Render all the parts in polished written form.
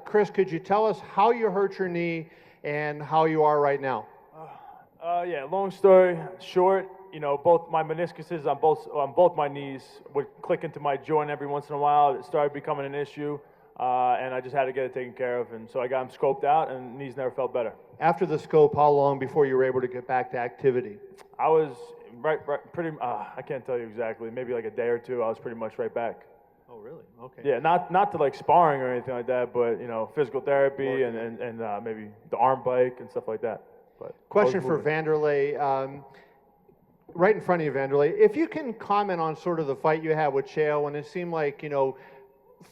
Chris, could you tell us how you hurt your knee and how you are right now? Yeah, long story short, you know, both my meniscuses on both my knees would click into my joint every once in a while. It started becoming an issue, and I just had to get it taken care of. And so I got them scoped out, and knees never felt better. After the scope, how long before you were able to get back to activity? I was pretty. I can't tell you exactly. Maybe like a day or two. I was pretty much right back. Oh, really? Okay. Yeah, not to like sparring or anything like that, but you know, physical therapy and maybe the arm bike and stuff like that. But question for Vanderlei. Right in front of you, Vanderlei. If you can comment on sort of the fight you had with Chael, when it seemed like, you know,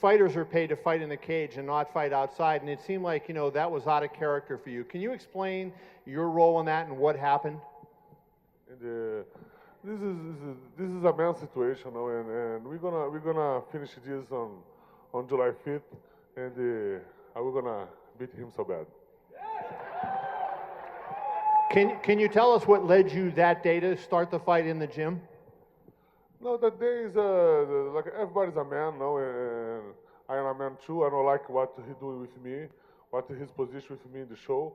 fighters are paid to fight in the cage and not fight outside, and it seemed like, you know, that was out of character for you. Can you explain your role in that and what happened? This is a bad situation, you know, and we're gonna finish this on July 5th, and we're gonna beat him so bad. Can you tell us what led you that day to start the fight in the gym? No, that day is like everybody's a man, no, and I am a man too. I don't like what he do with me, what his position with me in the show,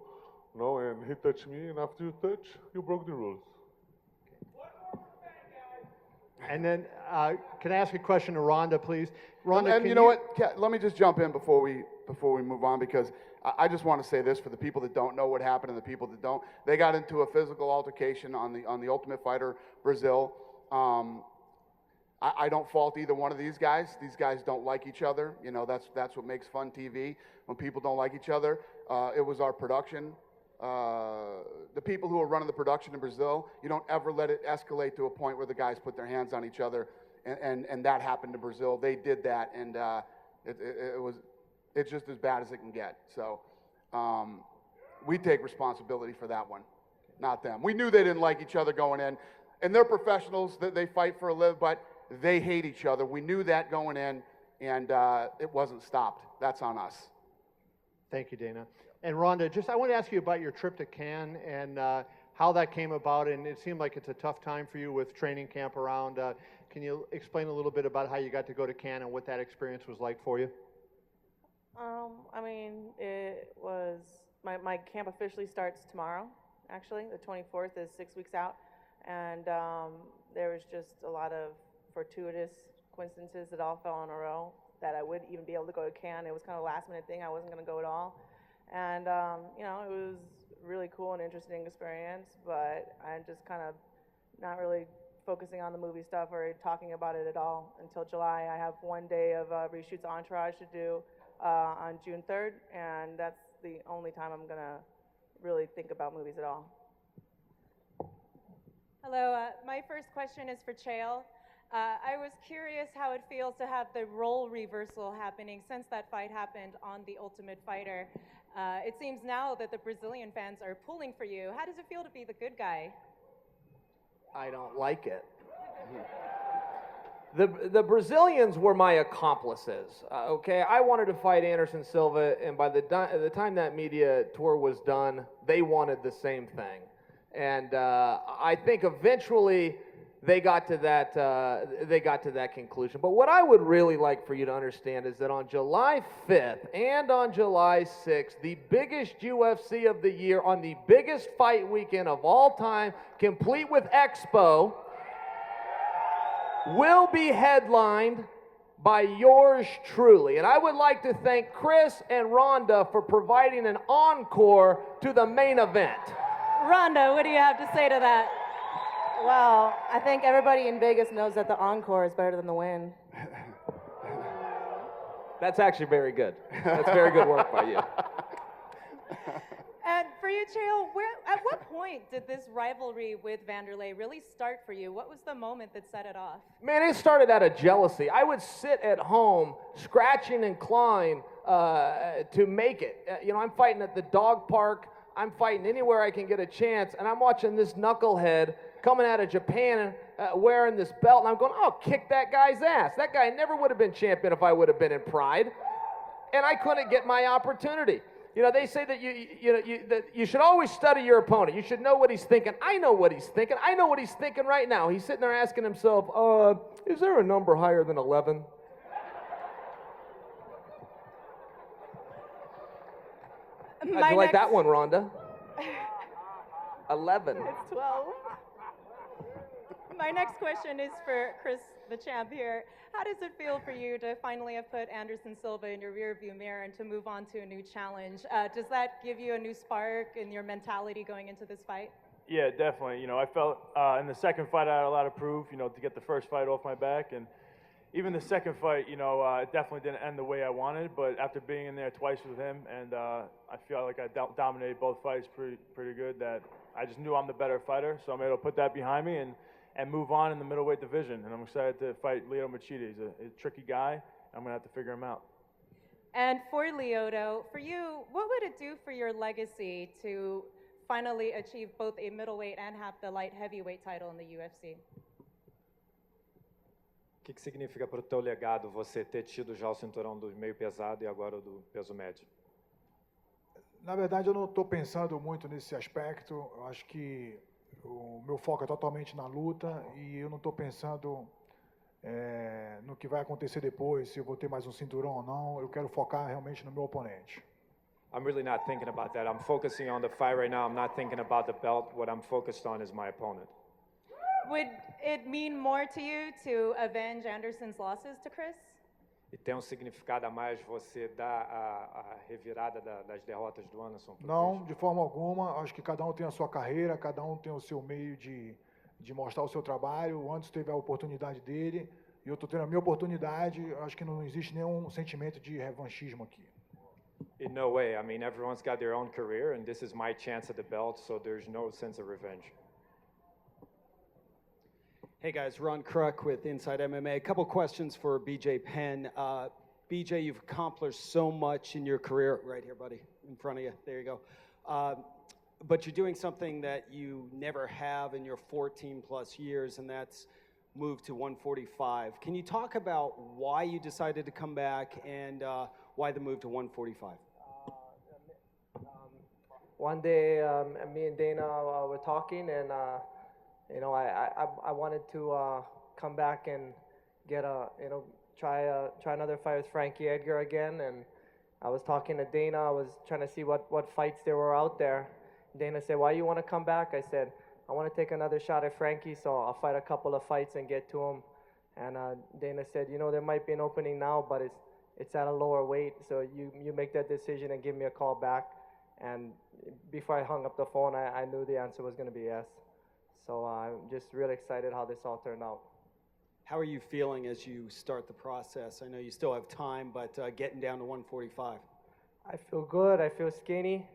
no, and he touched me, and after you touch, you broke the rules. And then, can I ask a question to Rhonda, please? Rhonda, and you know what? Let me just jump in before we move on, because I just want to say this for the people that don't know what happened and the people that don't. They got into a physical altercation on the Ultimate Fighter Brazil. I don't fault either one of these guys. These guys don't like each other. You know, that's what makes fun TV, when people don't like each other. It was our production. The people who are running the production in Brazil, you don't ever let it escalate to a point where the guys put their hands on each other, and that happened to Brazil. They did that, and it's just as bad as it can get. So we take responsibility for that one, not them. We knew they didn't like each other going in, and they're professionals. That they fight for a living, but they hate each other. We knew that going in, and it wasn't stopped. That's on us. Thank you, Dana. And Rhonda, I want to ask you about your trip to Cannes and how that came about. And it seemed like it's a tough time for you with training camp around. Can you explain a little bit about how you got to go to Cannes and what that experience was like for you? I mean, it was, my camp officially starts tomorrow, actually. The 24th is 6 weeks out. And there was just a lot of fortuitous coincidences that all fell in a row that I would even be able to go to Cannes. It was kind of a last minute thing. I wasn't going to go at all. And, you know, it was really cool and interesting experience, but I'm just kind of not really focusing on the movie stuff or talking about it at all until July. I have one day of reshoots Entourage to do on June 3rd, and that's the only time I'm going to really think about movies at all. Hello, my first question is for Chael. I was curious how it feels to have the role reversal happening since that fight happened on The Ultimate Fighter. It seems now that the Brazilian fans are pulling for you. How does it feel to be the good guy? I don't like it. The Brazilians were my accomplices. Okay, I wanted to fight Anderson Silva, and by the time that media tour was done, they wanted the same thing. And I think eventually they got to that conclusion. But what I would really like for you to understand is that on July 5th and on July 6th, the biggest UFC of the year, on the biggest fight weekend of all time, complete with Expo, will be headlined by yours truly. And I would like to thank Chris and Rhonda for providing an encore to the main event. Rhonda, what do you have to say to that? Well, I think everybody in Vegas knows that the encore is better than the win. That's actually very good. That's very good work by you. And for you, Chael, at what point did this rivalry with Vanderlei really start for you? What was the moment that set it off? Man, it started out of jealousy. I would sit at home scratching and clawing to make it. You know, I'm fighting at the dog park. I'm fighting anywhere I can get a chance, and I'm watching this knucklehead coming out of Japan wearing this belt, and I'm going, I'll kick that guy's ass. That guy never would have been champion if I would have been in Pride, and I couldn't get my opportunity. You know, they say that that you should always study your opponent. You should know what he's thinking. I know what he's thinking. I know what he's thinking right now. He's sitting there asking himself, is there a number higher than 11? How'd you like that one, Rhonda? 11. It's 12. My next question is for Chris, the champ here. How does it feel for you to finally have put Anderson Silva in your rearview mirror and to move on to a new challenge? Does that give you a new spark in your mentality going into this fight? Yeah, definitely. You know, I felt in the second fight I had a lot of proof, you know, to get the first fight off my back. And even the second fight, you know, it definitely didn't end the way I wanted. But after being in there twice with him, and I feel like I dominated both fights pretty good, that I just knew I'm the better fighter. So I'm able to put that behind me and move on in the middleweight division. And I'm excited to fight Lyoto Machida. He's a tricky guy. I'm going to have to figure him out. And for Lyoto, for you, what would it do for your legacy to finally achieve both a middleweight and have the light heavyweight title in the UFC? O que significa para o teu legado você ter tido já o cinturão do meio pesado e agora o do peso médio? Na verdade, eu não estou pensando muito nesse aspecto. Eu acho que o meu foco é totalmente na luta e eu não estou pensando no que vai acontecer depois, se eu vou ter mais um cinturão ou não. Eu quero focar realmente no meu oponente. I'm really not thinking about that. I'm focusing on the fight right now. I'm not thinking about the belt. What I'm focused on is my opponent. Would it mean more to you to avenge Anderson's losses to Chris? E tem significado a mais você dar a revirada das derrotas do Anderson? Não, de forma alguma. Acho que cada um tem a sua carreira, cada um tem o seu meio de mostrar o seu trabalho. O Anderson teve a oportunidade dele e eu estou tendo a minha oportunidade. Acho que não existe nenhum sentimento de revanchismo aqui. In no way. I mean, everyone's got their own career, and this is my chance at the belt, so there's no sense of revenge. Hey guys, Ron Kruk with Inside MMA. A couple questions for BJ Penn. BJ, you've accomplished so much in your career. Right here, buddy, in front of you. There you go. But you're doing something that you never have in your 14 plus years, and that's moved to 145. Can you talk about why you decided to come back and why the move to 145? One day, me and Dana were talking, and you know, I wanted to come back and get try another fight with Frankie Edgar again. And I was talking to Dana. I was trying to see what fights there were out there. Dana said, "Why you want to come back?" I said, "I want to take another shot at Frankie, so I'll fight a couple of fights and get to him." And Dana said, "You know, there might be an opening now, but it's at a lower weight. So you make that decision and give me a call back." And before I hung up the phone, I knew the answer was going to be yes. So I'm just really excited how this all turned out. How are you feeling as you start the process? I know you still have time, but getting down to 145. I feel good. I feel skinny.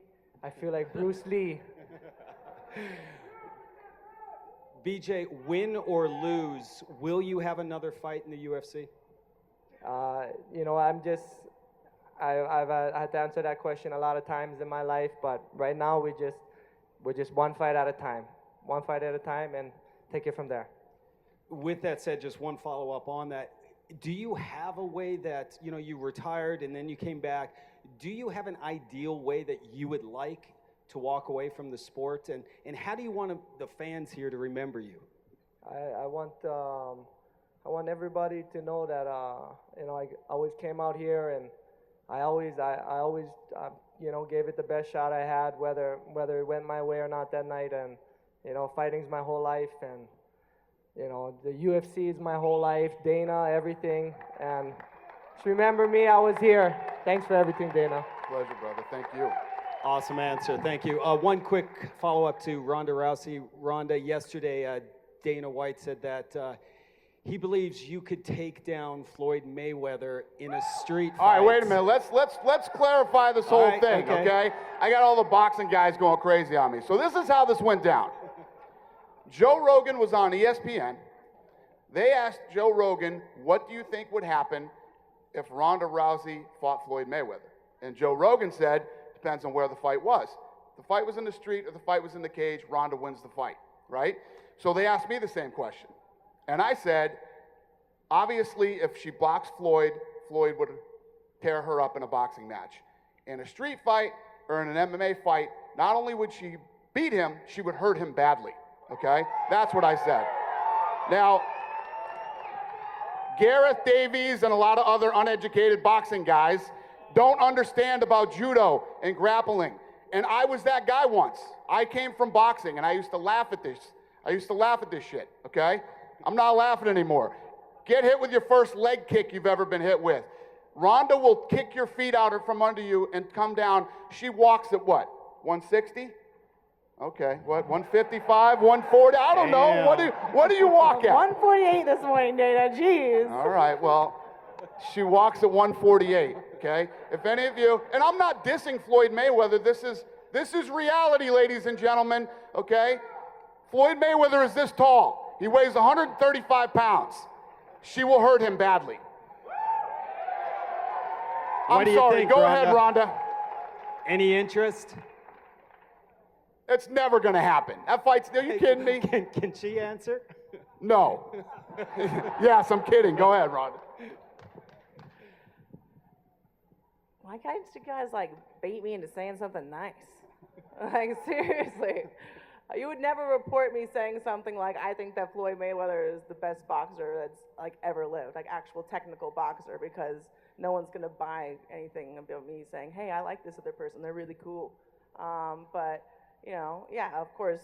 I feel like Bruce Lee. BJ, win or lose, will you have another fight in the UFC? You know, I've had to answer that question a lot of times in my life, but right now we're just one fight at a time. One fight at a time and take it from there. With that said, just one follow-up on that. Do you have a way that, you know, you retired and then you came back, do you have an ideal way that you would like to walk away from the sport? And how do you want the fans here to remember you? I want everybody to know that, you know, I always came out here and I always you know, gave it the best shot I had, whether it went my way or not that night. And you know, fighting's my whole life, and you know, the UFC is my whole life, Dana, everything. And just remember me, I was here. Thanks for everything, Dana. Pleasure, brother. Thank you. Awesome answer. Thank you. One quick follow-up to Ronda Rousey. Ronda, yesterday, Dana White said that he believes you could take down Floyd Mayweather in a street fight. All right, wait a minute. Let's clarify this whole thing, okay? I got all the boxing guys going crazy on me. So this is how this went down. Joe Rogan was on ESPN. They asked Joe Rogan, "What do you think would happen if Ronda Rousey fought Floyd Mayweather?" And Joe Rogan said, "Depends on where the fight was. If the fight was in the street or the fight was in the cage, Ronda wins the fight, right?" So they asked me the same question. And I said, obviously, if she boxed Floyd, Floyd would tear her up in a boxing match. In a street fight or in an MMA fight, not only would she beat him, she would hurt him badly, okay? That's what I said. Now, Gareth Davies and a lot of other uneducated boxing guys don't understand about judo and grappling. And I was that guy once. I came from boxing, and I used to laugh at this. I used to laugh at this shit, okay? I'm not laughing anymore. Get hit with your first leg kick you've ever been hit with. Ronda will kick your feet out from under you and come down. She walks at what, 160? Okay, what, 155, 140? I don't know. What do you walk at? 148 this morning, Dana. Jeez. All right, well, she walks at 148, okay? If any of you, and I'm not dissing Floyd Mayweather, this is reality, ladies and gentlemen, okay? Floyd Mayweather is this tall. He weighs 135 pounds. She will hurt him badly. What do you sorry, think, go Ronda? ahead, Ronda. Any interest? It's never gonna happen. That fight's, are you kidding me? Can she answer? No. Yes, I'm kidding. Go ahead, Ronda. Why can't you guys like bait me into saying something nice? Like seriously. You would never report me saying something like, I think that Floyd Mayweather is the best boxer that's like ever lived, like actual technical boxer, because no one's gonna buy anything about me saying, hey, I like this other person, they're really cool. But, you know, yeah, of course,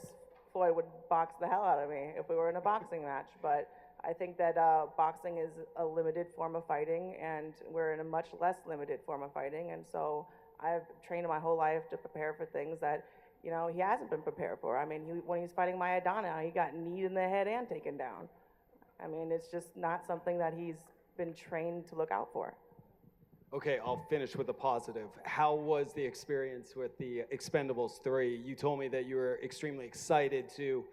Floyd would box the hell out of me if we were in a boxing match, but I think that boxing is a limited form of fighting, and we're in a much less limited form of fighting, and so I've trained my whole life to prepare for things that, you know, he hasn't been prepared for. I mean, when he was fighting Maidana, he got kneed in the head and taken down. I mean, it's just not something that he's been trained to look out for. Okay, I'll finish with a positive. How was the experience with the Expendables 3? You told me that you were extremely excited to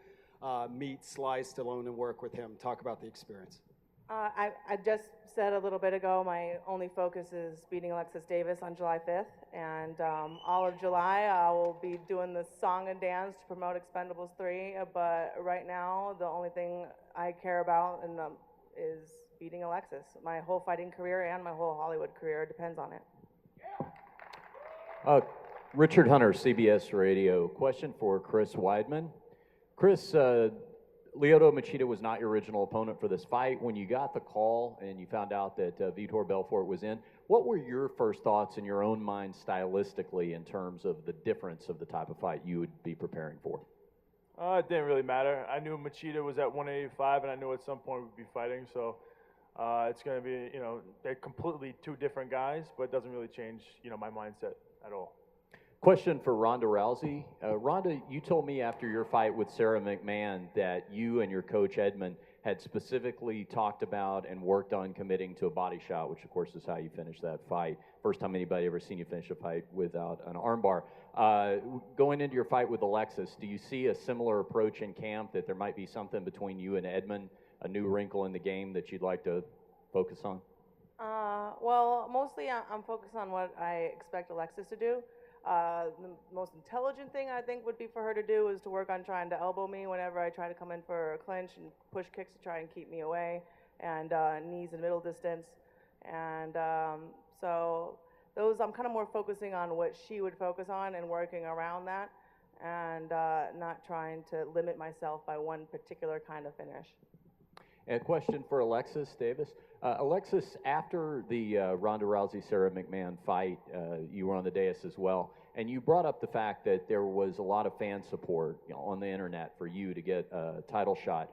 meet Sly Stallone and work with him. Talk about the experience. I just said a little bit ago, my only focus is beating Alexis Davis on July 5th, and all of July I will be doing the song and dance to promote Expendables 3, but right now the only thing I care about is beating Alexis. My whole fighting career and my whole Hollywood career depends on it. Richard Hunter, CBS Radio. Question for Chris Weidman. Chris, Lyoto Machida was not your original opponent for this fight. When you got the call and you found out that Vitor Belfort was in, what were your first thoughts in your own mind stylistically in terms of the difference of the type of fight you would be preparing for? It didn't really matter. I knew Machida was at 185, and I knew at some point we'd be fighting. So it's going to be, you know, they're completely two different guys, but it doesn't really change, you know, my mindset at all. Question for Ronda Rousey. Ronda, you told me after your fight with Sarah McMahon that you and your coach Edmond had specifically talked about and worked on committing to a body shot, which of course is how you finished that fight. First time anybody ever seen you finish a fight without an armbar. Going into your fight with Alexis, do you see a similar approach in camp, that there might be something between you and Edmond, a new wrinkle in the game that you'd like to focus on? Well, mostly I'm focused on what I expect Alexis to do. The most intelligent thing I think would be for her to do is to work on trying to elbow me whenever I try to come in for a clinch, and push kicks to try and keep me away, and knees in middle distance. And so those, I'm kind of more focusing on what she would focus on and working around that, and not trying to limit myself by one particular kind of finish. And a question for Alexis Davis. Alexis, after the Ronda Rousey-Sarah McMahon fight, you were on the dais as well, and you brought up the fact that there was a lot of fan support, you know, on the internet for you to get a title shot.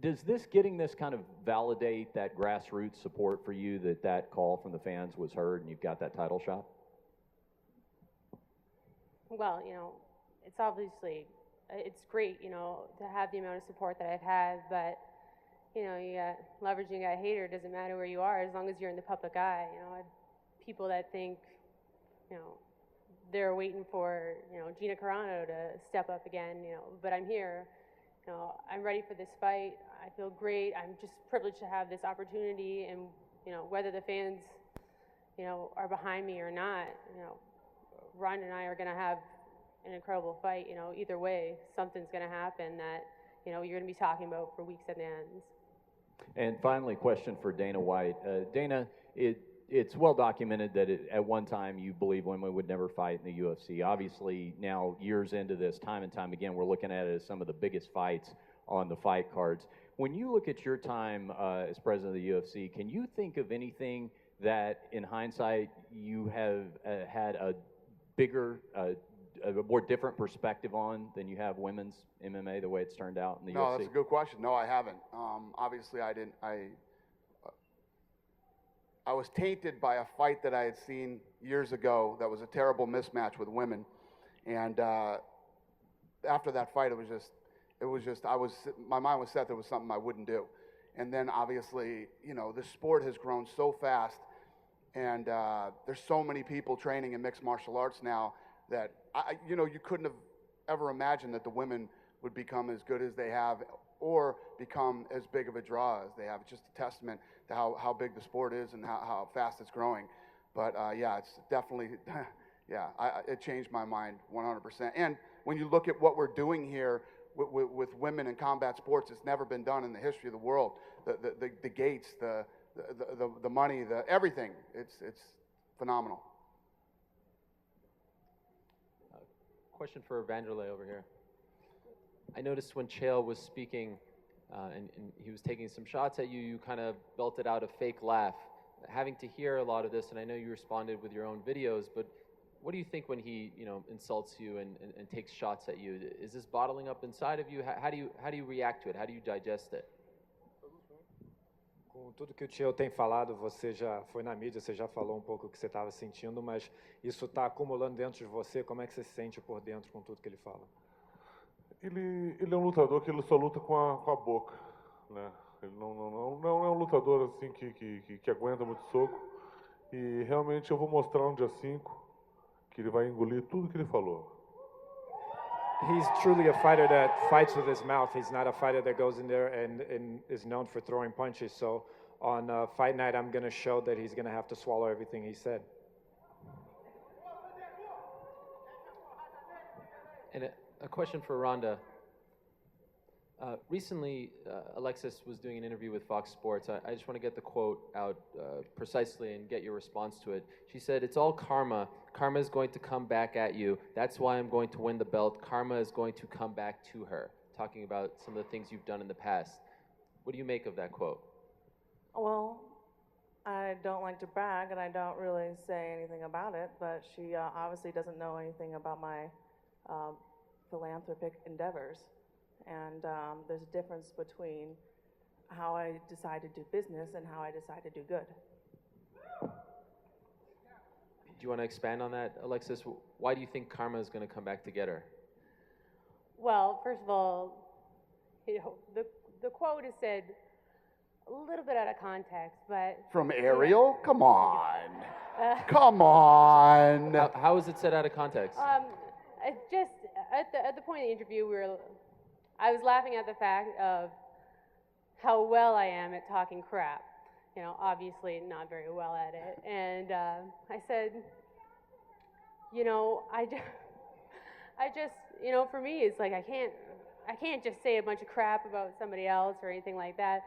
Does getting this kind of validate that grassroots support for you, that call from the fans was heard and you've got that title shot? Well, you know, it's obviously, it's great, you know, to have the amount of support that I've had, but you know, you got leverage, you got hater, it doesn't matter where you are as long as you're in the public eye. You know, I have people that think, you know, they're waiting for, you know, Gina Carano to step up again, you know, but I'm here, you know, I'm ready for this fight. I feel great. I'm just privileged to have this opportunity, and, you know, whether the fans, you know, are behind me or not, you know, Ron and I are going to have an incredible fight. You know, either way, something's going to happen that, you know, you're going to be talking about for weeks and ends. And finally, question for Dana White. Dana, it's well documented that at one time you believed women would never fight in the UFC. Obviously, now years into this, time and time again, we're looking at it as some of the biggest fights on the fight cards. When you look at your time as president of the UFC, can you think of anything that, in hindsight, you have had a bigger, a more different perspective on than you have women's MMA, the way it's turned out in the UFC? No, that's a good question. No, I haven't. Obviously, I didn't. I was tainted by a fight that I had seen years ago that was a terrible mismatch with women, and after that fight, my mind was set that it was something I wouldn't do. And then obviously, the sport has grown so fast, and there's so many people training in mixed martial arts now that you couldn't have ever imagined that the women would become as good as they have or become as big of a draw as they have. It's just a testament to how big the sport is and how fast it's growing. But yeah, it's definitely, it changed my mind 100%. And when you look at what we're doing here with women in combat sports, it's never been done in the history of the world. The gates, the money, everything. It's phenomenal. Question for Vanderlei over here. I noticed when Chael was speaking and he was taking some shots at you, you kind of belted out a fake laugh. Having to hear a lot of this, and I know you responded with your own videos, but what do you think when he, insults you and takes shots at you? Is this bottling up inside of you? How do you react to it? How do you digest it? Com tudo que o Chael tem falado, você já foi na mídia, você já falou um pouco o que você estava sentindo, mas isso está acumulando dentro de você. Como é que você se sente por dentro com tudo que ele fala? Ele é um lutador que ele só luta com a boca, né? Ele não é um lutador assim que aguenta muito soco. E realmente eu vou mostrar no dia 5 que ele vai engolir tudo que ele falou. He's truly a fighter that fights with his mouth. He's not a fighter that goes in there and is known for throwing punches. So on fight night, I'm going to show that he's going to have to swallow everything he said. And a question for Ronda. Recently, Alexis was doing an interview with Fox Sports. I just want to get the quote out precisely and get your response to it. She said, "It's all karma. Karma is going to come back at you. That's why I'm going to win the belt. Karma is going to come back to her." Talking about some of the things you've done in the past. What do you make of that quote? Well, I don't like to brag, and I don't really say anything about it, but she obviously doesn't know anything about my philanthropic endeavors. And there's a difference between how I decide to do business and how I decide to do good. Do you want to expand on that, Alexis? Why do you think karma is going to come back to get her? Well, first of all, the quote is said a little bit out of context, but... From Ariel? Come on. Come on. How is it said out of context? Just at the point of the interview, I was laughing at the fact of how well I am at talking crap. Obviously not very well at it. And I said, I just, for me, it's like I can't just say a bunch of crap about somebody else or anything like that,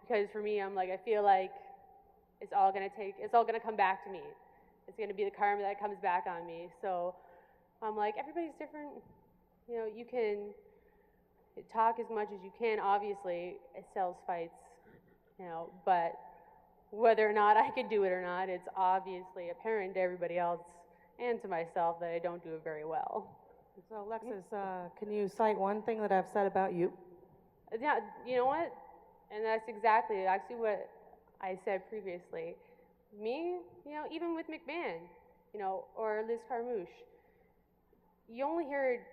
because for me, I'm like, I feel like it's all gonna come back to me. It's gonna be the karma that comes back on me. So I'm like, everybody's different. You can talk as much as you can. Obviously, it sells fights, but whether or not I can do it or not, it's obviously apparent to everybody else and to myself that I don't do it very well. So, Alexis, can you cite one thing that I've said about you? Yeah, you know what? And that's exactly actually what I said previously. Me, even with McMahon, or Liz Carmouche, you only heard,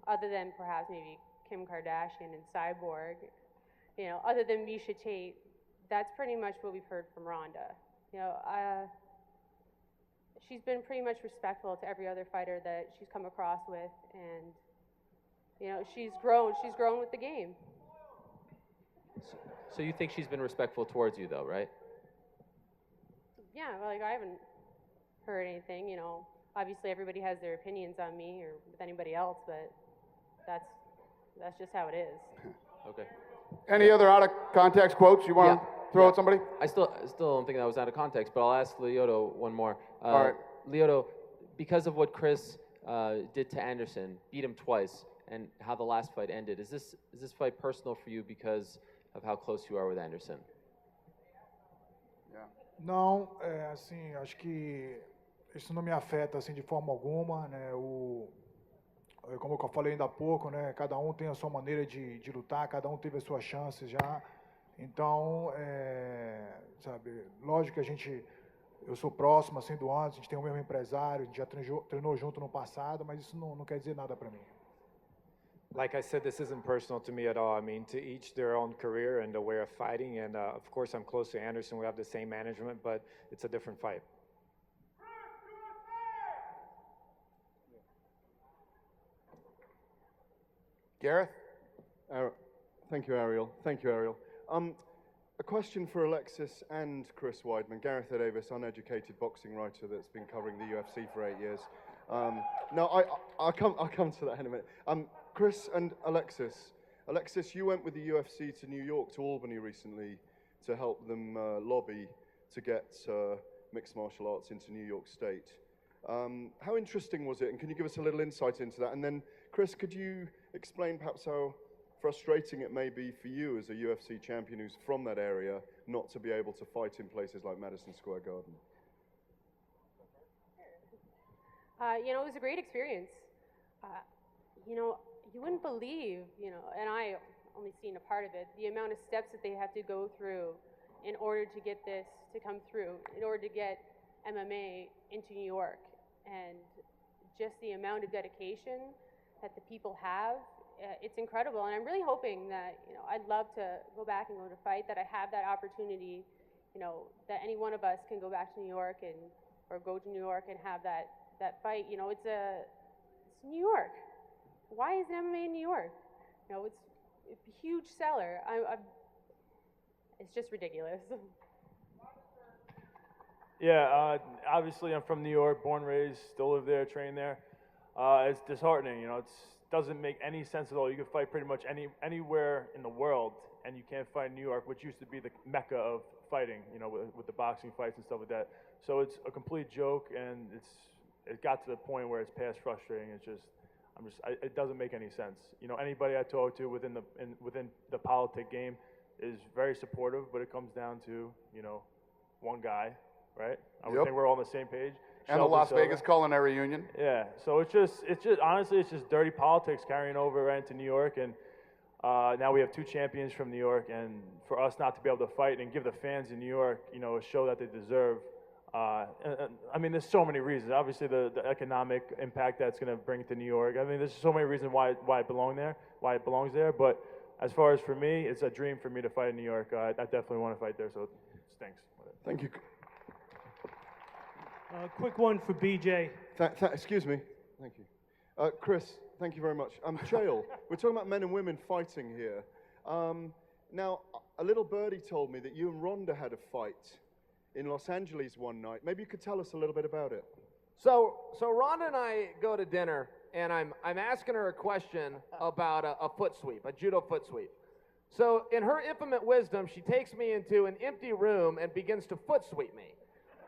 other than perhaps maybe Kim Kardashian and Cyborg, other than Misha Tate, that's pretty much what we've heard from Ronda. She's been pretty much respectful to every other fighter that she's come across with, and she's grown with the game. So you think she's been respectful towards you, though, right? Yeah, I haven't heard anything. Obviously everybody has their opinions on me or with anybody else, but that's just how it is. Okay. Any other out of context quotes you want to throw at somebody? I still don't think that was out of context, but I'll ask Lyoto one more. All right. Lyoto, because of what Chris did to Anderson, beat him twice, and how the last fight ended, is this fight personal for you because of how close you are with Anderson? Yeah. Não, assim, acho que isso não me afeta assim de forma alguma, né? Como eu falei ainda há pouco, né? Cada um tem a sua maneira de lutar, cada um teve as suas chances já. Então, sabe, lógico que eu sou próximo assim do Anderson, a gente tem o mesmo empresário, a gente já treinou junto no passado, mas isso não quer dizer nada para mim. Like I said, this isn't personal to me at all. I mean, to each their own career and the way of fighting. And of course, I'm close to Anderson. We have the same management, but it's a different fight. Gareth? Thank you, Ariel. Thank you, Ariel. A question for Alexis and Chris Weidman. Gareth Davis, uneducated boxing writer that's been covering the UFC for 8 years. No, I'll come to that in a minute. Chris and Alexis. Alexis, you went with the UFC to New York, to Albany recently to help them lobby to get mixed martial arts into New York State. How interesting was it? And can you give us a little insight into that? And then, Chris, could you explain perhaps how frustrating it may be for you as a UFC champion who's from that area not to be able to fight in places like Madison Square Garden? You know, it was a great experience. You know, you wouldn't believe, you know, and I only seen a part of it, the amount of steps that they have to go through in order to get this to come through, in order to get MMA into New York. And just the amount of dedication that the people have, it's incredible. And I'm really hoping that, you know, I'd love to go back and go to fight, that I have that opportunity, you know, that any one of us can go back to New York or go to New York and have that fight. You know, it's New York. Why is MMA in New York? You know, it's a huge seller. It's just ridiculous. Yeah, obviously I'm from New York, born, raised, still live there, train there. It's disheartening, you know, it doesn't make any sense at all. You can fight pretty much anywhere in the world, and you can't fight in New York, which used to be the mecca of fighting, you know, with the boxing fights and stuff like that. So it's a complete joke, and it got to the point where it's past frustrating. It doesn't make any sense. You know, anybody I talk to within the politic game is very supportive, but it comes down to, you know, one guy, right? I would think we're all on the same page. And the Las Vegas Culinary Union. Yeah, so it's just honestly, it's just dirty politics carrying over right into New York, and now we have two champions from New York, and for us not to be able to fight and give the fans in New York, you know, a show that they deserve. I mean, there's so many reasons. Obviously, the economic impact that's going to bring to New York. I mean, there's so many reasons why it belongs there. But as far as for me, it's a dream for me to fight in New York. I definitely want to fight there, so it stinks. Thank you. Quick one for BJ. Excuse me. Thank you. Chris, thank you very much. Chael, we're talking about men and women fighting here. Now, a little birdie told me that you and Ronda had a fight in Los Angeles one night. Maybe you could tell us a little bit about it. So Ronda and I go to dinner, and I'm asking her a question about a foot sweep, a judo foot sweep. So in her infinite wisdom, she takes me into an empty room and begins to foot sweep me,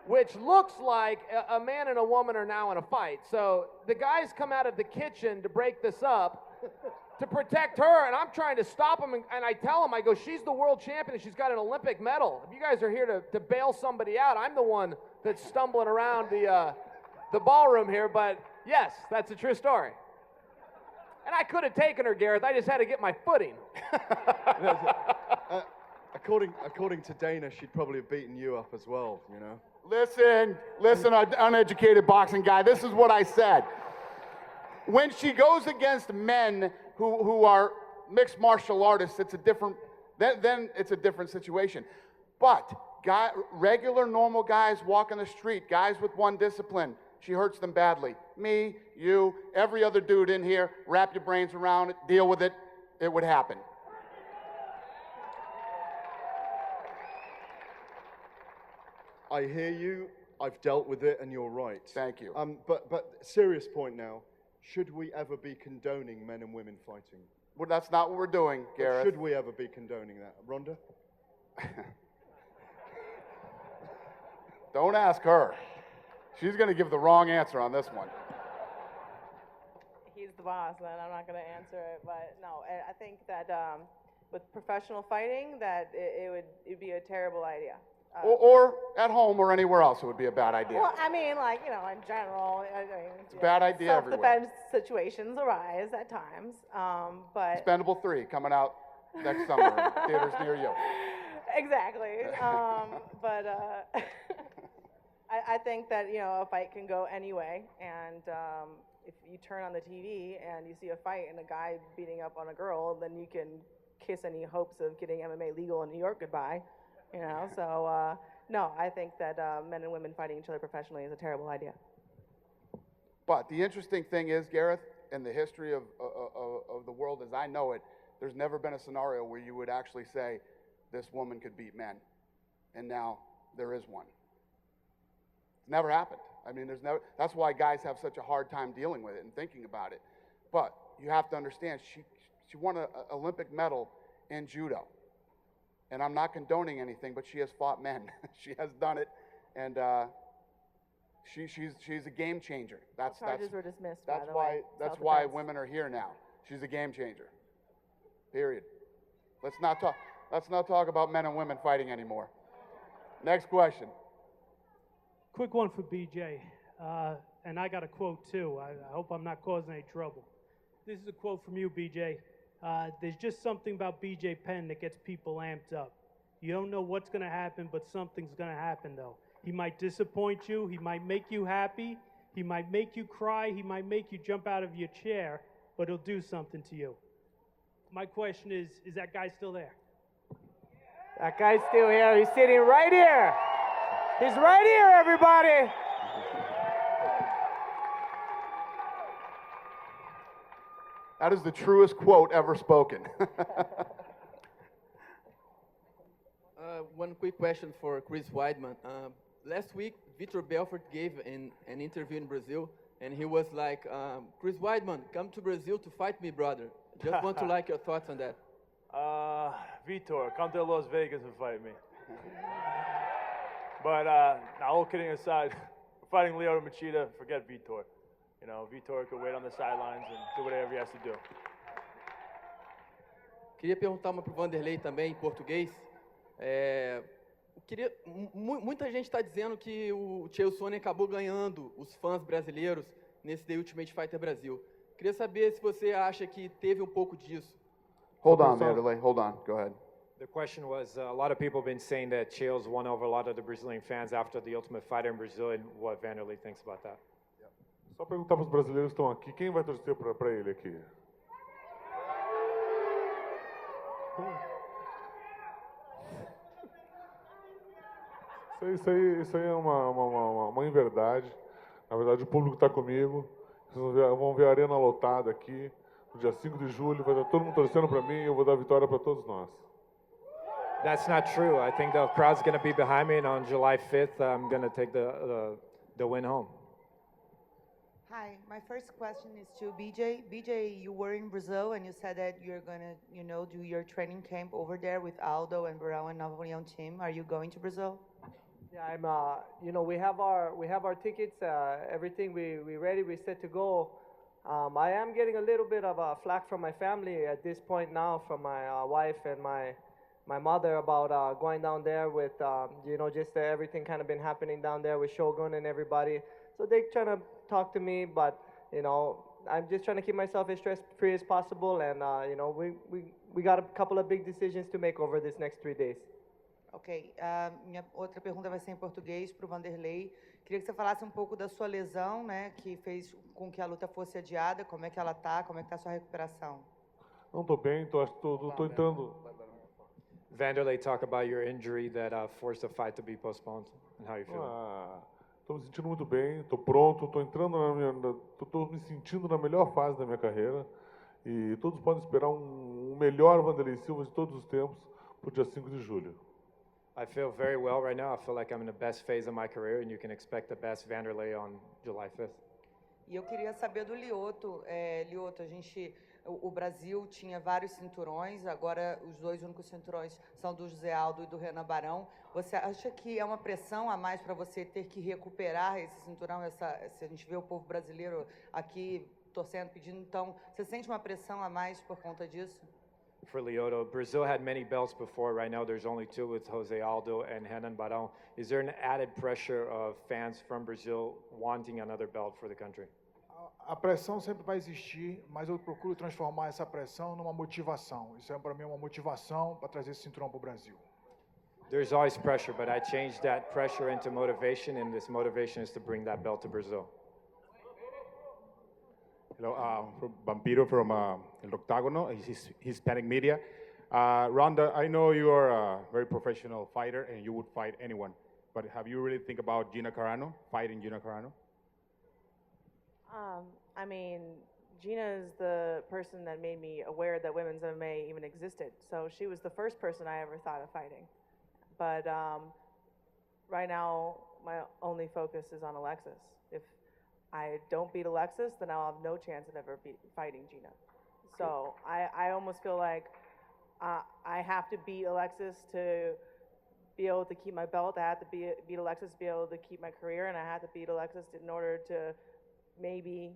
which looks like a man and a woman are now in a fight. So the guys come out of the kitchen to break this up to protect her, and I'm trying to stop them, and I tell them, I go, she's the world champion, and she's got an Olympic medal. If you guys are here to bail somebody out, I'm the one that's stumbling around the ballroom here, but yes, that's a true story. And I could have taken her, Gareth, I just had to get my footing. According to Dana, she'd probably have beaten you up as well, you know? Listen, uneducated boxing guy, this is what I said. When she goes against men who are mixed martial artists, it's a different situation. But regular, normal guys walking the street, guys with one discipline, she hurts them badly. Me, you, every other dude in here, wrap your brains around it, deal with it, it would happen. I hear you, I've dealt with it, and you're right. Thank you. But serious point now, should we ever be condoning men and women fighting? Well, that's not what we're doing, Gareth. Should we ever be condoning that? Ronda? Don't ask her. She's going to give the wrong answer on this one. He's the boss, then I'm not going to answer it. But no, I think that with professional fighting, that it'd be a terrible idea. Or at home or anywhere else, it would be a bad idea. Well, I mean, like, you know, in general, I mean, It's a bad idea everywhere. self-defense situations arise at times, but Expendable 3 coming out next summer in theaters near you. exactly. But I think that, you know, a fight can go any way, and if you turn on the TV and you see a fight and a guy beating up on a girl, then you can kiss any hopes of getting MMA legal in New York goodbye. You know, so no, I think that men and women fighting each other professionally is a terrible idea. But the interesting thing is, Gareth, in the history of the world as I know it, there's never been a scenario where you would actually say this woman could beat men, and now there is one. It's never happened. I mean, there's never. That's why guys have such a hard time dealing with it and thinking about it. But you have to understand, she won an Olympic medal in judo. And I'm not condoning anything, but she has fought men. She has done it, and she's a game changer. Charges were dismissed. That's why women are here now. She's a game changer. Period. Let's not talk about men and women fighting anymore. Next question. Quick one for BJ, and I got a quote too. I hope I'm not causing any trouble. This is a quote from you, BJ. There's just something about BJ Penn that gets people amped up. You don't know what's going to happen, but something's going to happen, though. He might disappoint you. He might make you happy. He might make you cry. He might make you jump out of your chair, but he'll do something to you. My question is that guy still there? That guy's still here. He's sitting right here. He's right here, everybody. That is the truest quote ever spoken. One quick question for Chris Weidman. Last week, Vitor Belfort gave an interview in Brazil, and he was like, Chris Weidman, come to Brazil to fight me, brother. Just want to like your thoughts on that. Vitor, come to Las Vegas and fight me. But now, all kidding aside, fighting Lyoto Machida, forget Vitor. You know, Vitor could wait on the sidelines and do whatever he has to do. Queria perguntar uma para o Vanderlei também, em português. Muita gente está dizendo que o Chael Sonnen acabou ganhando os fãs brasileiros nesse The Ultimate Fighter Brasil. Queria saber se você acha que teve um pouco disso. Hold on, Vanderlei. Hold on. Go ahead. The question was, a lot of people have been saying that Chael's won over a lot of the Brazilian fans after the Ultimate Fighter in Brazil, and what Vanderlei thinks about that. Só perguntar para os brasileiros que estão aqui, quem vai torcer para ele aqui? Isso aí é uma inverdade. Na verdade, o público está comigo. Vocês vão ver a arena lotada aqui. No dia 5 de julho, vai estar todo mundo torcendo para mim e eu vou dar vitória para todos nós. That's not true. I think the crowd's going to be behind me, and on July 5th, I'm going to take the win home. Hi, my first question is to BJ. BJ, you were in Brazil and you said that you're gonna, do your training camp over there with Aldo and Barão and Nova Leão team. Are you going to Brazil? Yeah, I'm. We have our tickets. Everything we ready. We set to go. I am getting a little bit of flack from my family at this point now, from my wife and my mother about going down there with just everything kind of been happening down there with Shogun and everybody. So they're trying to talk to me, but I'm just trying to keep myself as stress-free as possible, and we got a couple of big decisions to make over this next 3 days. Ok, minha outra pergunta vai ser em português para o Vanderlei. Queria que você falasse um pouco da sua lesão, né, que fez com que a luta fosse adiada. Como é que ela está? Como é que está a sua recuperação? Não estou bem, estou entrando. Vanderlei, talk about your injury that forced the fight to be postponed and how you feel. Estou me sentindo muito bem, estou pronto, estou me sentindo na melhor fase da minha carreira e todos podem esperar um melhor Vanderlei Silva de todos os tempos para o dia 5 de julho. I feel very well right now. I feel like I'm in the best phase of my career, and you can expect the best Vanderlei on July 5th. E eu queria saber do Lyoto. Lyoto, o Brasil tinha vários cinturões, agora os 2 únicos cinturões são do José Aldo e do Renan Barão. Você acha que é uma pressão a mais para você ter que recuperar esse cinturão? Se a gente vê o povo brasileiro aqui torcendo, pedindo, então, você sente uma pressão a mais por conta disso? for Lyoto. Brazil had many belts before. Right now, there's only 2 with Jose Aldo and Renan Barão. Is there an added pressure of fans from Brazil wanting another belt for the country? A pressão sempre vai existir, mas eu procuro transformar essa pressão numa motivação. Isso é para mim uma motivação para trazer esse cinturão para o Brasil. There's always pressure, but I changed that pressure into motivation, and this motivation is to bring that belt to Brazil. Hello, from Vampiro from El Octágono, Hispanic media. Ronda, I know you are a very professional fighter and you would fight anyone, but have you really think about Gina Carano, fighting Gina Carano? I mean, Gina is the person that made me aware that women's MMA even existed. So she was the first person I ever thought of fighting. But right now, my only focus is on Alexis. If I don't beat Alexis, then I'll have no chance of ever fighting Gina. So I almost feel like I have to beat Alexis to be able to keep my belt. I have to beat Alexis to be able to keep my career, and I have to beat Alexis in order to maybe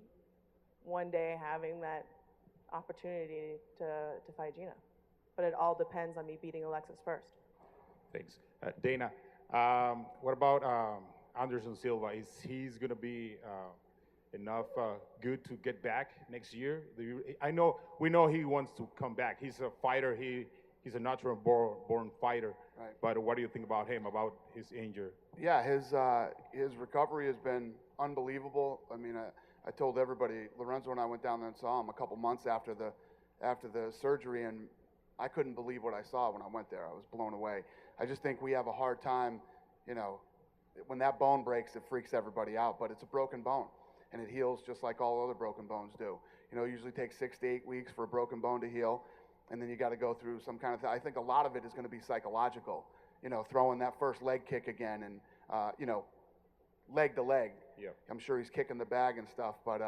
one day having that opportunity to fight Gina. But it all depends on me beating Alexis first. Thanks. Dana, what about Anderson Silva? Is he's going to be enough good to get back next year? We know he wants to come back. He's a fighter. He's a natural born fighter. Right. But what do you think about him, about his injury? Yeah, his recovery has been unbelievable. I mean, I told everybody, Lorenzo and I went down there and saw him a couple months after the surgery, and I couldn't believe what I saw when I went there. I was blown away. I just think we have a hard time, when that bone breaks, it freaks everybody out, but it's a broken bone, and it heals just like all other broken bones do. It usually takes 6 to 8 weeks for a broken bone to heal, and then you got to go through some kind of I think a lot of it is going to be psychological, throwing that first leg kick again and, leg to leg. Yeah. I'm sure he's kicking the bag and stuff, but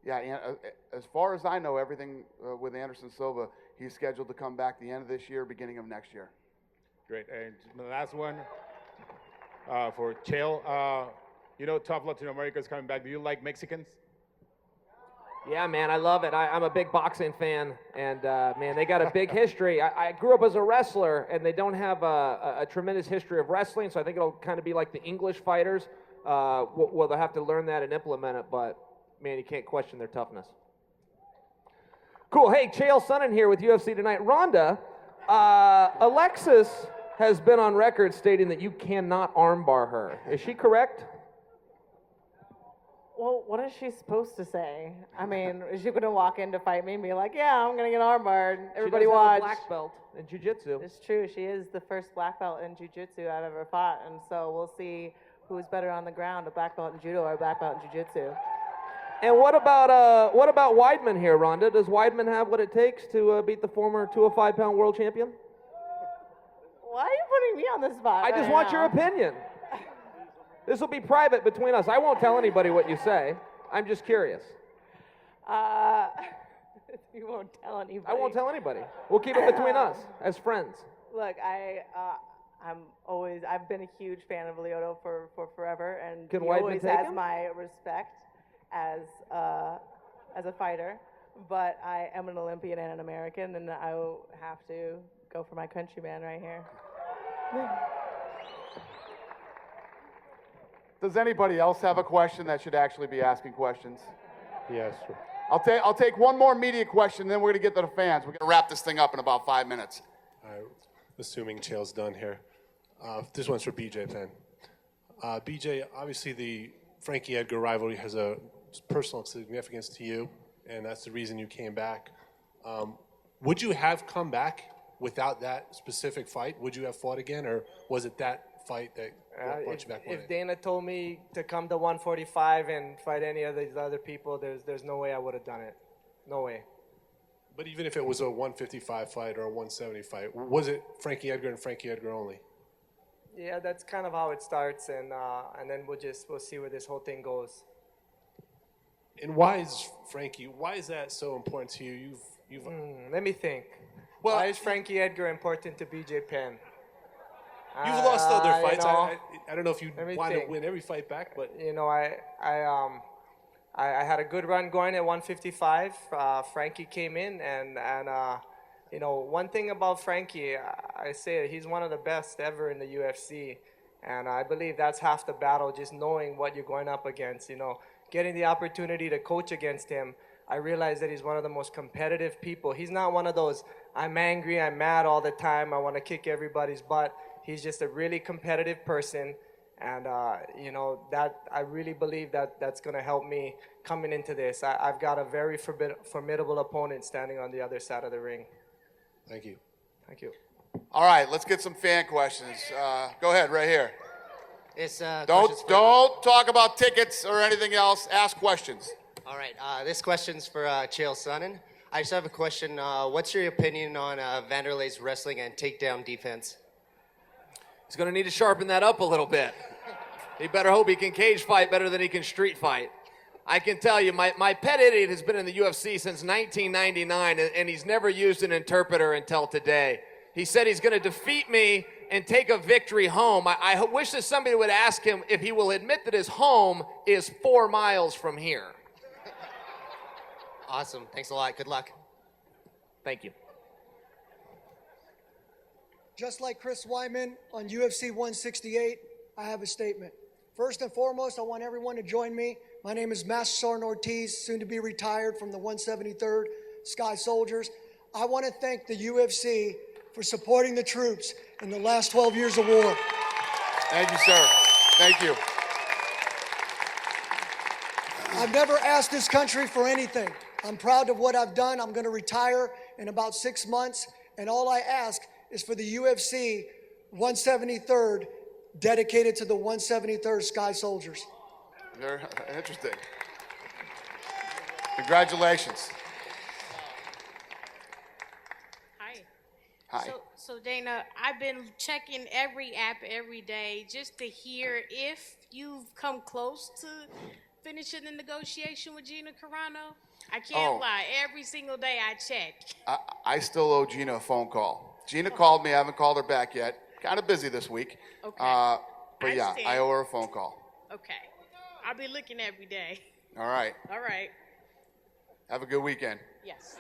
yeah, as far as I know, everything with Anderson Silva, he's scheduled to come back the end of this year, beginning of next year. Great. And the last one for Chael. TUF Latin America is coming back. Do you like Mexicans? Yeah, man, I love it. I'm a big boxing fan, and man, they got a big history. I grew up as a wrestler, and they don't have a tremendous history of wrestling, so I think it'll kind of be like the English fighters. Well, they'll have to learn that and implement it, but man, you can't question their toughness. Cool. Hey, Chael Sonnen here with UFC Tonight. Ronda, Alexis has been on record stating that you cannot armbar her. Is she correct? Well, what is she supposed to say? I mean, is she going to walk in to fight me and be like, yeah, I'm going to get armbarred. Everybody she does watch. Have a black belt in jiu-jitsu. It's true. She is the first black belt in jiu-jitsu I've ever fought. And so we'll see who's better on the ground, a black belt in judo or a black belt in jiu-jitsu. And what about Weidman here, Ronda? Does Weidman have what it takes to beat the former 205-pound world champion? Why are you putting me on the spot? I just want your opinion. This will be private between us. I won't tell anybody what you say. I'm just curious. You won't tell anybody. I won't tell anybody. We'll keep it between us as friends. Look, I've been a huge fan of Lyoto for forever, and Can he Weidman always take has him? my respect as a fighter. But I am an Olympian and an American, and I will have to go for my countryman right here. Does anybody else have a question that should actually be asking questions? Yes, sir. I'll take one more media question, then we're going to get to the fans. We're going to wrap this thing up in about 5 minutes. All right, assuming Chael's done here. This one's for BJ Penn. BJ, obviously the Frankie Edgar rivalry has a personal significance to you, and that's the reason you came back. Would you have come back without that specific fight? Would you have fought again, or was it that fight that brought you back? If Dana told me to come to 145 and fight any of these other people, there's no way I would have done it. No way. But even if it was a 155 fight or a 170 fight, was it Frankie Edgar and Frankie Edgar only? Yeah, that's kind of how it starts, and then we'll see where this whole thing goes. And why is that so important to you? Let me think. Why is Frankie Edgar important to BJ Penn? You've lost other fights. I don't know if you want to win every fight back, but I had a good run going at 155. Frankie came in, and You know, one thing about Frankie, I say he's one of the best ever in the UFC. And I believe that's half the battle, just knowing what you're going up against. You know, getting the opportunity to coach against him, I realize that he's one of the most competitive people. He's not one of those, I'm angry, I'm mad all the time, I want to kick everybody's butt. He's just a really competitive person. And, you know, that I really believe that that's going to help me coming into this. I've got a very formidable opponent standing on the other side of the ring. Thank you. Thank you. All right, let's get some fan questions. Go ahead, right here. It's, Don't talk about tickets or anything else. Ask questions. All right, this question's for Chael Sonnen. I just have a question. What's your opinion on Vanderlei's wrestling and takedown defense? He's going to need to sharpen that up a little bit. He better hope he can cage fight better than he can street fight. I can tell you, my pet idiot has been in the UFC since 1999, and he's never used an interpreter until today. He said he's going to defeat me and take a victory home. I wish that somebody would ask him if he will admit that his home is 4 miles from here. Awesome. Thanks a lot. Good luck. Thank you. Just like Chris Weidman on UFC 168, I have a statement. First and foremost, I want everyone to join me. My name is Master Sergeant Ortiz, soon to be retired from the 173rd Sky Soldiers. I want to thank the UFC for supporting the troops in the last 12 years of war. Thank you, sir. Thank you. I've never asked this country for anything. I'm proud of what I've done. I'm going to retire in about 6 months, and all I ask is for the UFC 173rd dedicated to the 173rd Sky Soldiers. Very interesting. Congratulations. Hi. Hi. So Dana, I've been checking every app every day just to hear if you've come close to finishing the negotiation with Gina Carano. I can't lie. Every single day I check. I still owe Gina a phone call. Gina called me. I haven't called her back yet. Kind of busy this week. Okay. But yeah, I owe her a phone call. Okay. I'll be looking every day. All right. All right. Have a good weekend. Yes.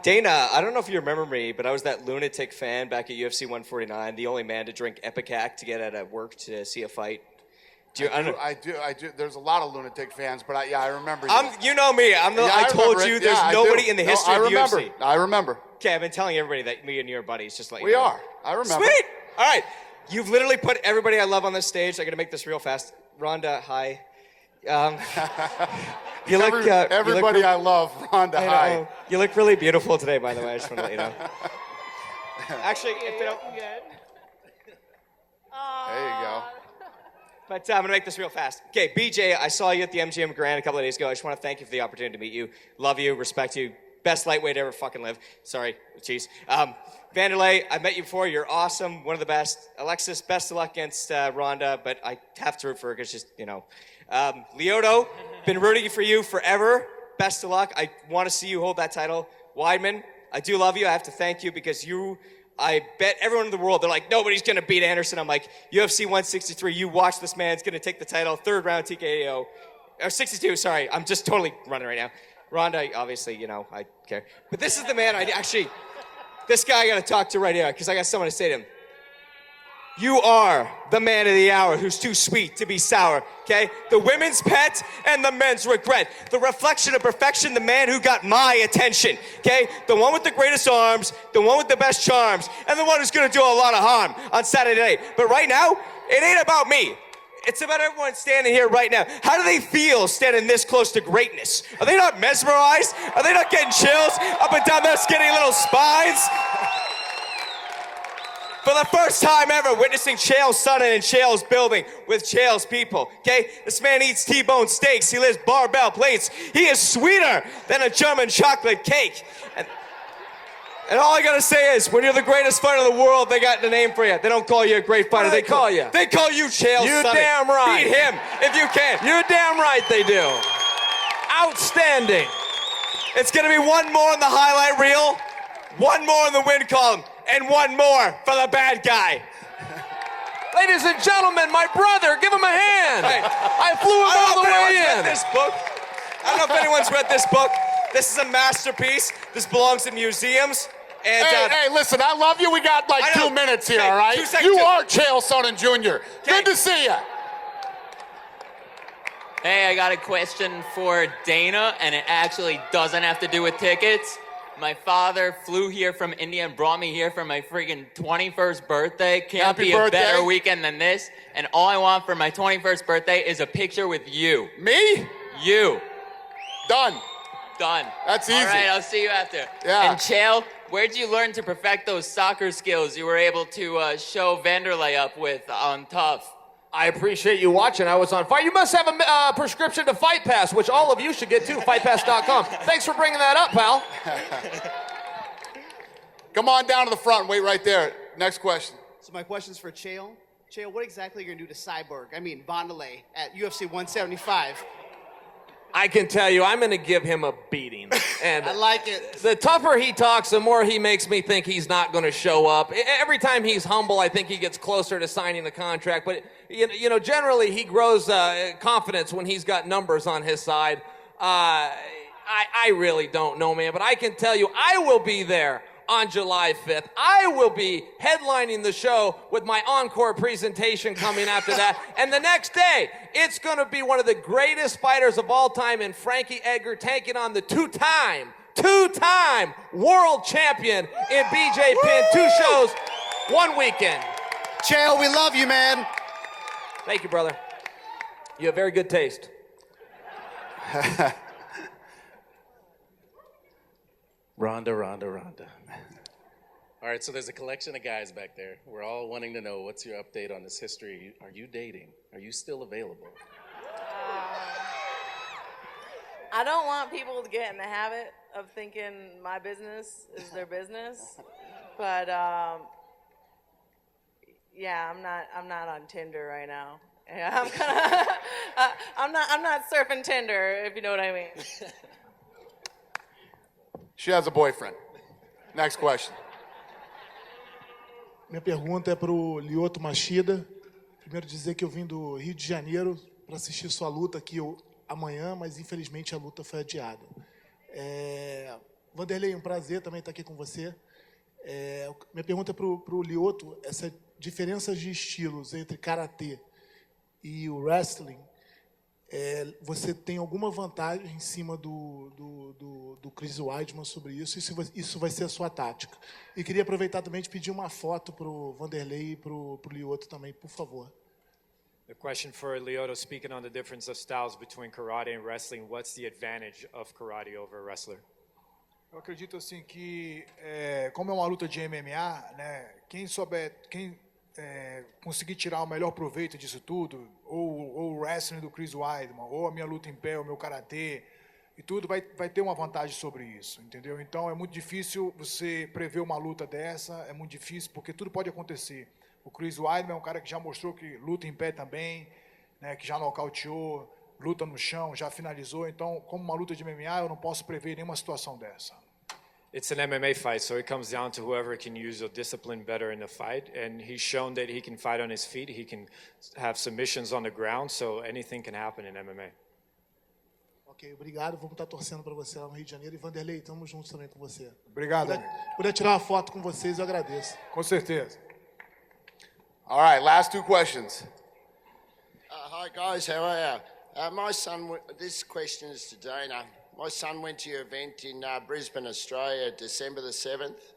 Dana, I don't know if you remember me, but I was that lunatic fan back at UFC 149, the only man to drink Epicac to get out of work to see a fight. I do. There's a lot of lunatic fans, but I remember you. You know me. I told you there's nobody in the history of the UFC. I remember. Okay, I've been telling everybody that me and your buddies just like we are. I remember. Sweet. All right. You've literally put everybody I love on this stage. I'm gonna make this real fast. Rhonda, hi. You look. Everybody I love, Rhonda, hi. You look really beautiful today, by the way. I just want to let you know. Actually, if they don't. There you go. But I'm going to make this real fast. Okay, BJ, I saw you at the MGM Grand a couple of days ago. I just want to thank you for the opportunity to meet you. Love you, respect you. Best lightweight to ever fucking live. Sorry, jeez. Vanderlei, I've met you before. You're awesome, one of the best. Alexis, best of luck against Ronda, but I have to root for her because just, you know. Lyoto, been rooting for you forever. Best of luck. I want to see you hold that title. Weidman, I do love you. I have to thank you because I bet everyone in the world, they're like, nobody's going to beat Anderson. I'm like, UFC 163, you watch this man's going to take the title. 3rd round TKO. Or 62, sorry. I'm just totally running right now. Ronda, obviously, you know, I care. But this is the man this guy I got to talk to right here because I got something to say to him. You are the man of the hour who's too sweet to be sour, okay? The women's pet and the men's regret. The reflection of perfection, the man who got my attention, okay? The one with the greatest arms, the one with the best charms, and the one who's gonna do a lot of harm on Saturday night. But right now, it ain't about me. It's about everyone standing here right now. How do they feel standing this close to greatness? Are they not mesmerized? Are they not getting chills up and down their skinny little spines? For the first time ever, witnessing Chael Sonnen in Chael's building with Chael's people, okay? This man eats T-bone steaks. He lives barbell plates. He is sweeter than a German chocolate cake. And all I gotta say is, when you're the greatest fighter in the world, they got the name for you. They don't call you a great fighter. They call you? They call you Chael Sonnen. You're damn right. Beat him if you can. You're damn right they do. Outstanding. It's gonna be one more in the highlight reel, one more in the win column, and one more for the bad guy. Ladies and gentlemen, my brother, give him a hand. Hey, I flew him all the way in. Read this book. I don't know if anyone's read this book. This is a masterpiece. This belongs in museums. And, hey, listen, I love you. We got like 2 minutes here, all right? 2 seconds. You are Chael Sonnen Jr. Good to see you. Hey, I got a question for Dana, and it actually doesn't have to do with tickets. My father flew here from India and brought me here for my freaking 21st birthday. Can't Happy be birthday. a better weekend than this. And all I want for my 21st birthday is a picture with you. Me? You. Done. Done. That's easy. All right, I'll see you after. Yeah. And Chael, where'd you learn to perfect those soccer skills you were able to show Vanderlei up with on TUF? I appreciate you watching. I was on fire. You must have a prescription to Fight Pass, which all of you should get too, fightpass.com. Thanks for bringing that up, pal. Come on down to the front. Wait right there. Next question. So my question's for Chael. Chael, what exactly are you going to do to Cyborg, Vanderlei, at UFC 175? I can tell you, I'm going to give him a beating. And I like it. The tougher he talks, the more he makes me think he's not going to show up. Every time he's humble, I think he gets closer to signing the contract. But, generally he grows confidence when he's got numbers on his side. I really don't know, man. But I can tell you, I will be there on July 5th. I will be headlining the show with my encore presentation coming after that. And the next day, it's going to be one of the greatest fighters of all time in Frankie Edgar taking on the two-time world champion in BJ Penn. 2 shows, 1 weekend. Chael, we love you, man. Thank you, brother. You have very good taste. Ronda. All right, so there's a collection of guys back there. We're all wanting to know, what's your update on this history? Are you dating? Are you still available? I don't want people to get in the habit of thinking my business is their business, but yeah, I'm not on Tinder right now. Yeah, I'm not surfing Tinder, if you know what I mean. She has a boyfriend. Next question. Minha pergunta é para o Lyoto Machida. Primeiro dizer que eu vim do Rio de Janeiro para assistir sua luta aqui amanhã, mas infelizmente a luta foi adiada. Vanderlei, um prazer também estar aqui com você. Minha pergunta é para o Lyoto, essa diferença de estilos entre karatê e o wrestling, você tem alguma vantagem em cima do Chris Weidman sobre isso? Isso vai ser a sua tática. E queria aproveitar também de pedir uma foto para o Vanderlei e para o Lyoto também, por favor. The question for Lyoto, speaking on the difference of styles between karate and wrestling, what's the advantage of karate over a wrestler? Eu acredito assim que, como é uma luta de MMA, né, quem conseguir tirar o melhor proveito disso tudo, ou o wrestling do Chris Weidman, ou a minha luta em pé, o meu karatê, e tudo vai ter uma vantagem sobre isso, entendeu? Então é muito difícil você prever uma luta dessa, é muito difícil porque tudo pode acontecer. O Chris Weidman é um cara que já mostrou que luta em pé também, né, que já nocauteou, luta no chão, já finalizou. Então, como uma luta de MMA, eu não posso prever nenhuma situação dessa. It's an MMA fight, so it comes down to whoever can use your discipline better in the fight. And he's shown that he can fight on his feet. He can have submissions on the ground, so anything can happen in MMA. Ok, obrigado. Vamos estar torcendo para você lá no Rio de Janeiro. E Vanderlei, estamos juntos também com você. Obrigado. Puder tirar uma foto com vocês, eu agradeço. Com certeza. All right, last 2 questions. Hi guys, how are you? My son, this question is to Dana. My son went to your event in Brisbane, Australia, December the 7th,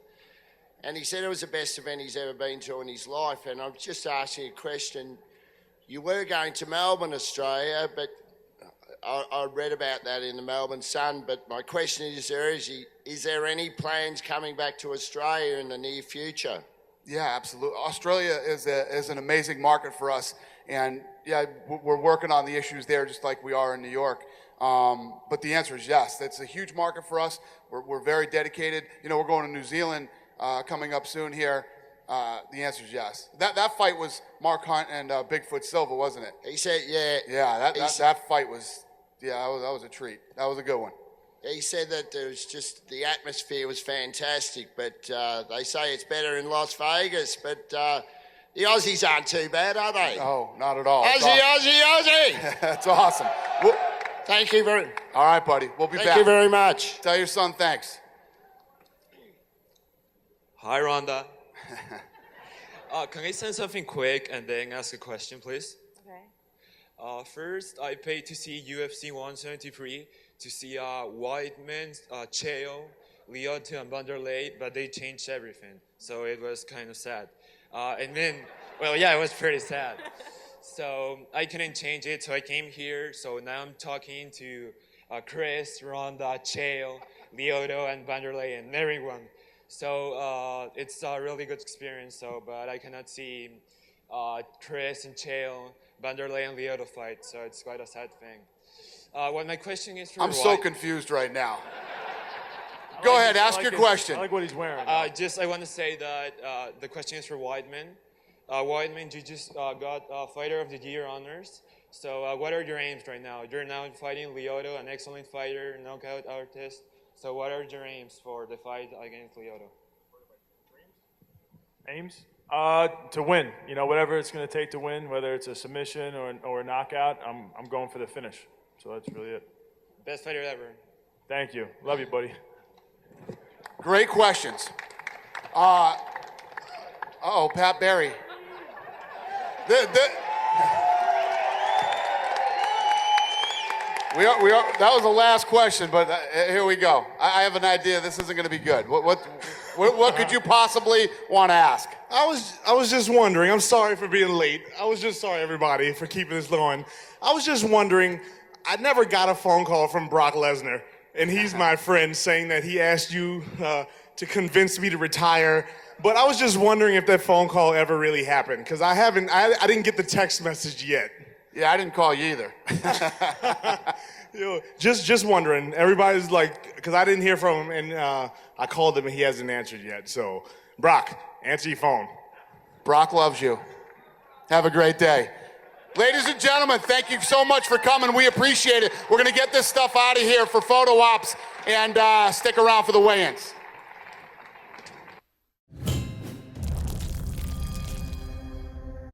and he said it was the best event he's ever been to in his life. And I'm just asking a question. You were going to Melbourne, Australia, but I read about that in the Melbourne Sun. But my question is there any plans coming back to Australia in the near future? Yeah, absolutely. Australia is an amazing market for us, and yeah, we're working on the issues there just like we are in New York. But the answer is yes. It's a huge market for us. We're very dedicated. You know, we're going to New Zealand coming up soon here. The answer is yes. That fight was Mark Hunt and Bigfoot Silva, wasn't it? He said, yeah. Yeah, that fight was, that was a treat. That was a good one. He said that there was just, the atmosphere was fantastic, but they say it's better in Las Vegas, but the Aussies aren't too bad, are they? No, not at all. Aussie! That's awesome. Thank you very. All right, buddy. We'll be back. Thank you very much. Tell your son thanks. Hi, Rhonda. Can I send something quick and then ask a question, please? Okay. First, I paid to see UFC 173 to see Whiteman, Chael, Lyoto, and Vanderlei, but they changed everything, so it was kind of sad. And then, well, yeah, it was pretty sad. So I couldn't change it, so I came here. So now I'm talking to Chris, Rhonda, Chael, Lyoto, and Vanderlei, and everyone. So it's a really good experience. So, but I cannot see Chris and Chael, Vanderlei, and Lyoto fight. So it's quite a sad thing. Well, my question is for I'm so confused right now. Go ahead, ask your question. I like what he's wearing. I want to say that the question is for Weidman. Weidman, you just got Fighter of the Year honors. So what are your aims right now? You're now fighting Lyoto, an excellent fighter, knockout artist. So what are your aims for the fight against Lyoto? Aims? To win. You know, whatever it's going to take to win, whether it's a submission or a knockout, I'm going for the finish. So that's really it. Best fighter ever. Thank you. Love you, buddy. Great questions. Pat Barry. That was the last question, but here we go. I have an idea. This isn't going to be good. What could you possibly want to ask? I was just wondering. I'm sorry for being late. I was just sorry, everybody, for keeping this going. I was just wondering. I never got a phone call from Brock Lesnar, and he's my friend, saying that he asked you to convince me to retire. But I was just wondering if that phone call ever really happened, because I didn't get the text message yet. Yeah, I didn't call you either. Just wondering. Everybody's like, because I didn't hear from him, and I called him and he hasn't answered yet. So, Brock, answer your phone. Brock loves you. Have a great day. Ladies and gentlemen, thank you so much for coming. We appreciate it. We're going to get this stuff out of here for photo ops and stick around for the weigh-ins.